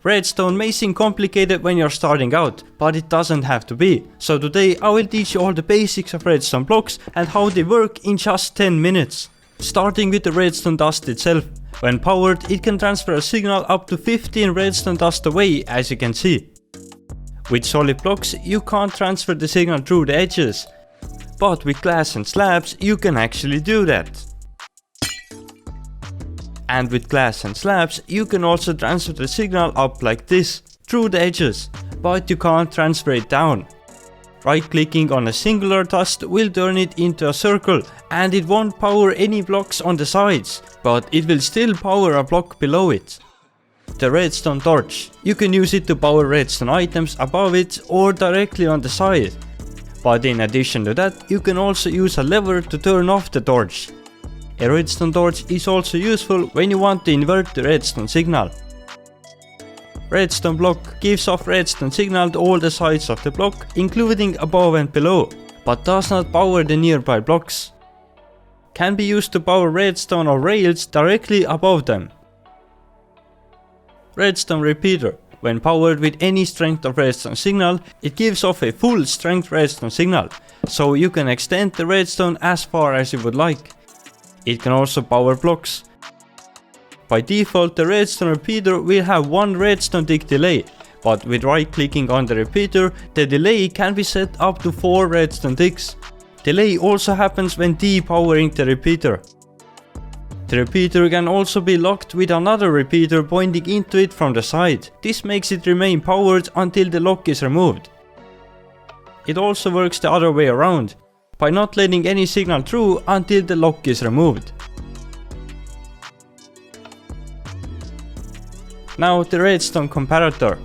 Redstone may seem complicated when you're starting out, but it doesn't have to be. So today I will teach you all the basics of redstone blocks and how they work in just 10 minutes. Starting with the redstone dust itself. When powered, it can transfer a signal up to 15 redstone dust away, as you can see. With solid blocks you can't transfer the signal through the edges, but with glass and slabs you can actually do that. And with glass and slabs you can also transfer the signal up like this, through the edges, but you can't transfer it down. Right clicking on a singular dust will turn it into a circle, and it won't power any blocks on the sides, but it will still power a block below it. The redstone torch. You can use it to power redstone items above it or directly on the side. But in addition to that, you can also use a lever to turn off the torch. A redstone torch is also useful when you want to invert the redstone signal. Redstone block gives off redstone signal to all the sides of the block, including above and below, but does not power the nearby blocks. Can be used to power redstone or rails directly above them. Redstone repeater. When powered with any strength of redstone signal, it gives off a full strength redstone signal, so you can extend the redstone as far as you would like. It can also power blocks. By default, the redstone repeater will have one redstone tick delay, but with right clicking on the repeater, the delay can be set up to 4 redstone ticks. Delay also happens when depowering the repeater. The repeater can also be locked with another repeater pointing into it from the side. This makes it remain powered until the lock is removed. It also works the other way around, by not letting any signal through until the lock is removed. Now the redstone comparator.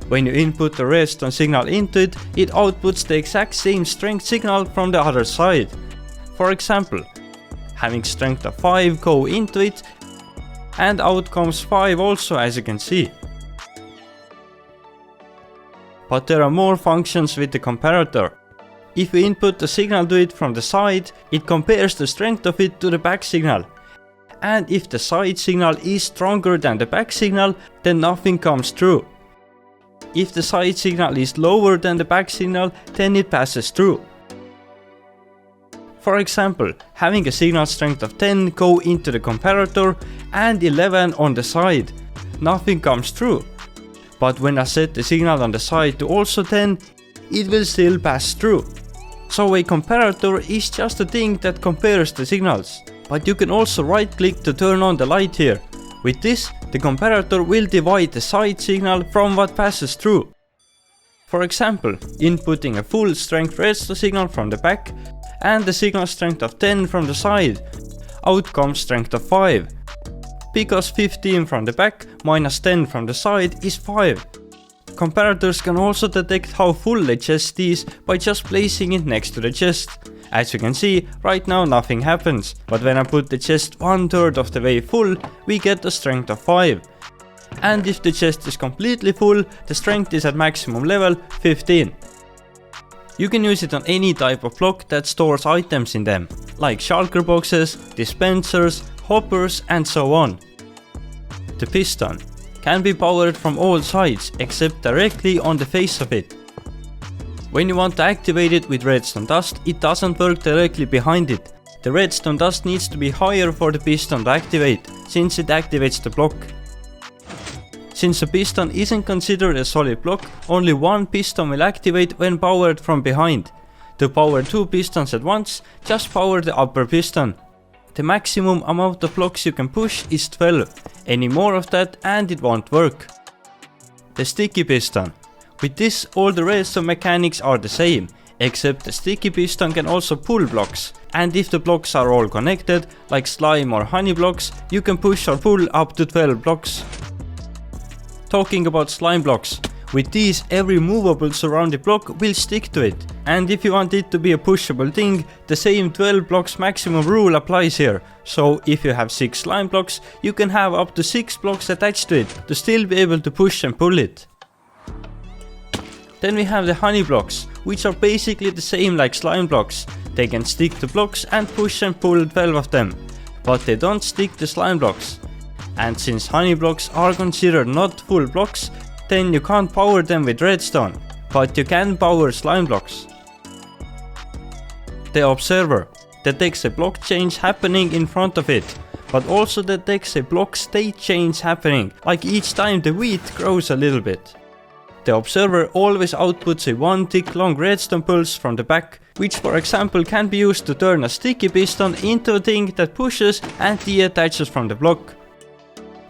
When you input the redstone signal into it, it outputs the exact same strength signal from the other side. For example, having strength of 5 go into it, and out comes 5 also, as you can see. But there are more functions with the comparator. If we input the signal to it from the side, it compares the strength of it to the back signal. And if the side signal is stronger than the back signal, then nothing comes through. If the side signal is lower than the back signal, then it passes through. For example, having a signal strength of 10 go into the comparator and 11 on the side, nothing comes through. But when I set the signal on the side to also 10, it will still pass through. So a comparator is just a thing that compares the signals. But you can also right click to turn on the light here. With this, the comparator will divide the side signal from what passes through. For example, inputting a full strength redstone signal from the back and the signal strength of 10 from the side, out comes strength of 5. Because 15 from the back minus 10 from the side is 5. Comparators can also detect how full a chest is by just placing it next to the chest. As you can see, right now nothing happens, but when I put the chest 1/3 of the way full, we get a strength of 5. And if the chest is completely full, the strength is at maximum level 15. You can use it on any type of block that stores items in them, like shulker boxes, dispensers, hoppers and so on. The piston can be powered from all sides except directly on the face of it. When you want to activate it with redstone dust, it doesn't work directly behind it. The redstone dust needs to be higher for the piston to activate, since it activates the block. Since a piston isn't considered a solid block, only one piston will activate when powered from behind. To power 2 pistons at once, just power the upper piston. The maximum amount of blocks you can push is 12, any more of that and it won't work. The sticky piston. With this, all the redstone mechanics are the same, except the sticky piston can also pull blocks, and if the blocks are all connected, like slime or honey blocks, you can push or pull up to 12 blocks. Talking about slime blocks, with these every movable surrounding block will stick to it, and if you want it to be a pushable thing, the same 12 blocks maximum rule applies here, so if you have 6 slime blocks, you can have up to 6 blocks attached to it to still be able to push and pull it. Then we have the honey blocks, which are basically the same like slime blocks. They can stick to blocks and push and pull 12 of them, but they don't stick to slime blocks. And since honey blocks are considered not full blocks, then you can't power them with redstone, but you can power slime blocks. The observer detects a block change happening in front of it, but also detects a block state change happening, like each time the wheat grows a little bit. The observer always outputs a 1 tick long redstone pulse from the back, which for example can be used to turn a sticky piston into a thing that pushes and deattaches from the block.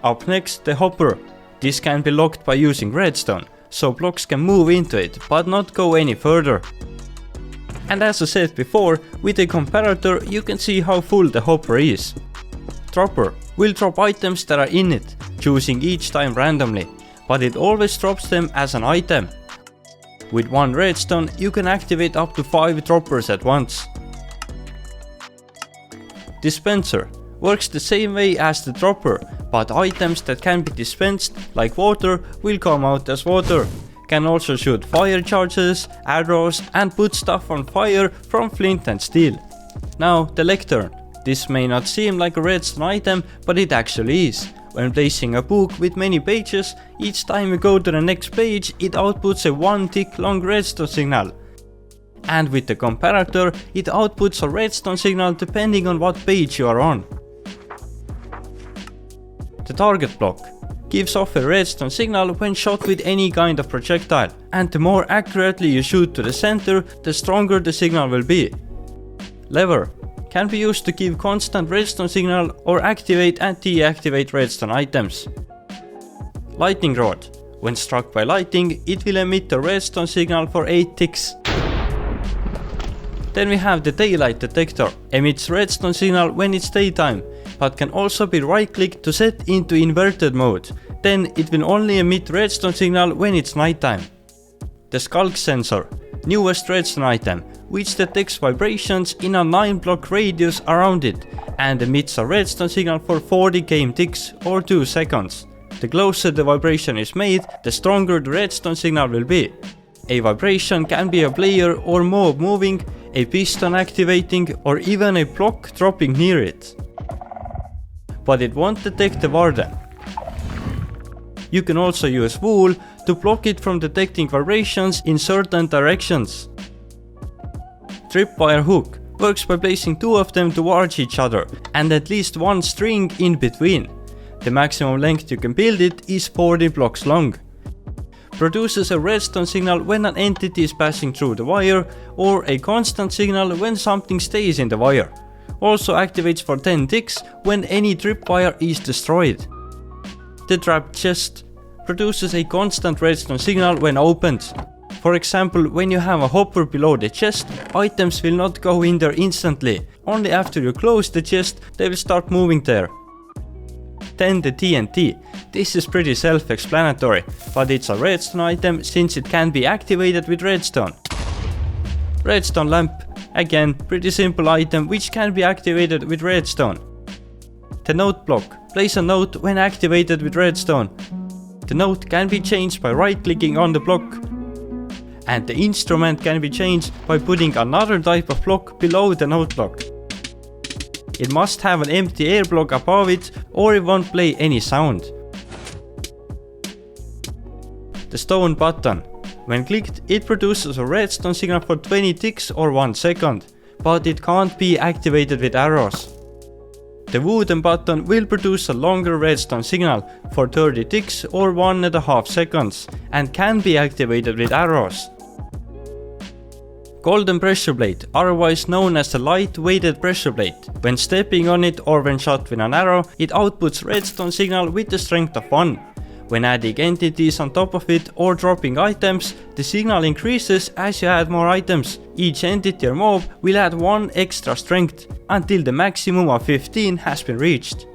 Up next, the hopper. This can be locked by using redstone, so blocks can move into it but not go any further. And as I said before, with a comparator you can see how full the hopper is. Dropper will drop items that are in it, choosing each time randomly, but it always drops them as an item. With 1 redstone you can activate up to 5 droppers at once. Dispenser works the same way as the dropper, but items that can be dispensed, like water, will come out as water. Can also shoot fire charges, arrows and put stuff on fire from flint and steel. Now the lectern. This may not seem like a redstone item, but it actually is. When placing a book with many pages, each time you go to the next page it outputs a 1 tick long redstone signal. And with the comparator it outputs a redstone signal depending on what page you are on. The target block gives off a redstone signal when shot with any kind of projectile, and the more accurately you shoot to the center, the stronger the signal will be. Lever can be used to give constant redstone signal or activate and deactivate redstone items. Lightning rod. When struck by lightning, it will emit a redstone signal for 8 ticks. Then we have the daylight detector. Emits redstone signal when it's daytime, but can also be right-clicked to set into inverted mode. Then it will only emit redstone signal when it's nighttime. The Sculk Sensor. Newest redstone item, which detects vibrations in a 9 block radius around it and emits a redstone signal for 40 game ticks or 2 seconds. The closer the vibration is made, the stronger the redstone signal will be. A vibration can be a player or mob moving, a piston activating, or even a block dropping near it. But it won't detect the warden. You can also use wool to block it from detecting vibrations in certain directions. Tripwire hook works by placing 2 of them towards each other and at least 1 string in between. The maximum length you can build it is 40 blocks long. Produces a redstone signal when an entity is passing through the wire, or a constant signal when something stays in the wire. Also activates for 10 ticks when any tripwire is destroyed. The trapped chest produces a constant redstone signal when opened. For example, when you have a hopper below the chest, items will not go in there instantly. Only after you close the chest they will start moving there. Then the TNT. This is pretty self-explanatory, but it's a redstone item since it can be activated with redstone. Redstone lamp. Again, pretty simple item which can be activated with redstone. The note block. Place a note when activated with redstone. The note can be changed by right-clicking on the block. And the instrument can be changed by putting another type of block below the note block. It must have an empty air block above it or it won't play any sound. The stone button. When clicked, it produces a redstone signal for 20 ticks or 1 second, but it can't be activated with arrows. The wooden button will produce a longer redstone signal for 30 ticks or 1.5 seconds and can be activated with arrows. Golden pressure plate, otherwise known as the light weighted pressure plate. When stepping on it or when shot with an arrow, it outputs redstone signal with the strength of 1. When adding entities on top of it or dropping items, the signal increases as you add more items. Each entity or mob will add 1 extra strength, until the maximum of 15 has been reached.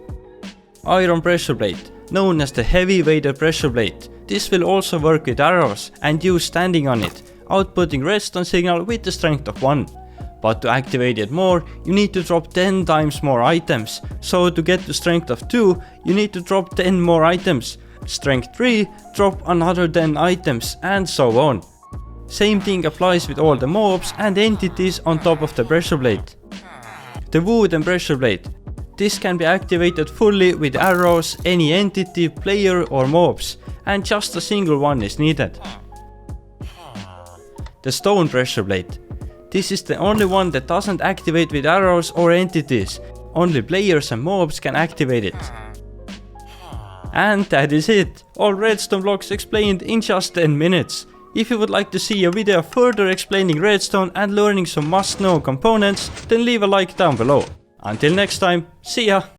Iron pressure plate, known as the heavy weighted pressure plate. This will also work with arrows and use standing on it, outputting redstone signal with the strength of 1. But to activate it more, you need to drop 10 times more items, so to get the strength of 2, you need to drop 10 more items. Strength 3, drop another 10 items, and so on. Same thing applies with all the mobs and entities on top of the pressure plate. The wooden pressure plate. This can be activated fully with arrows, any entity, player or mobs, and just a single one is needed. The stone pressure plate. This is the only one that doesn't activate with arrows or entities, only players and mobs can activate it. And that is it, all redstone blocks explained in just 10 minutes. If you would like to see a video further explaining redstone and learning some must-know components, then leave a like down below. Until next time, see ya!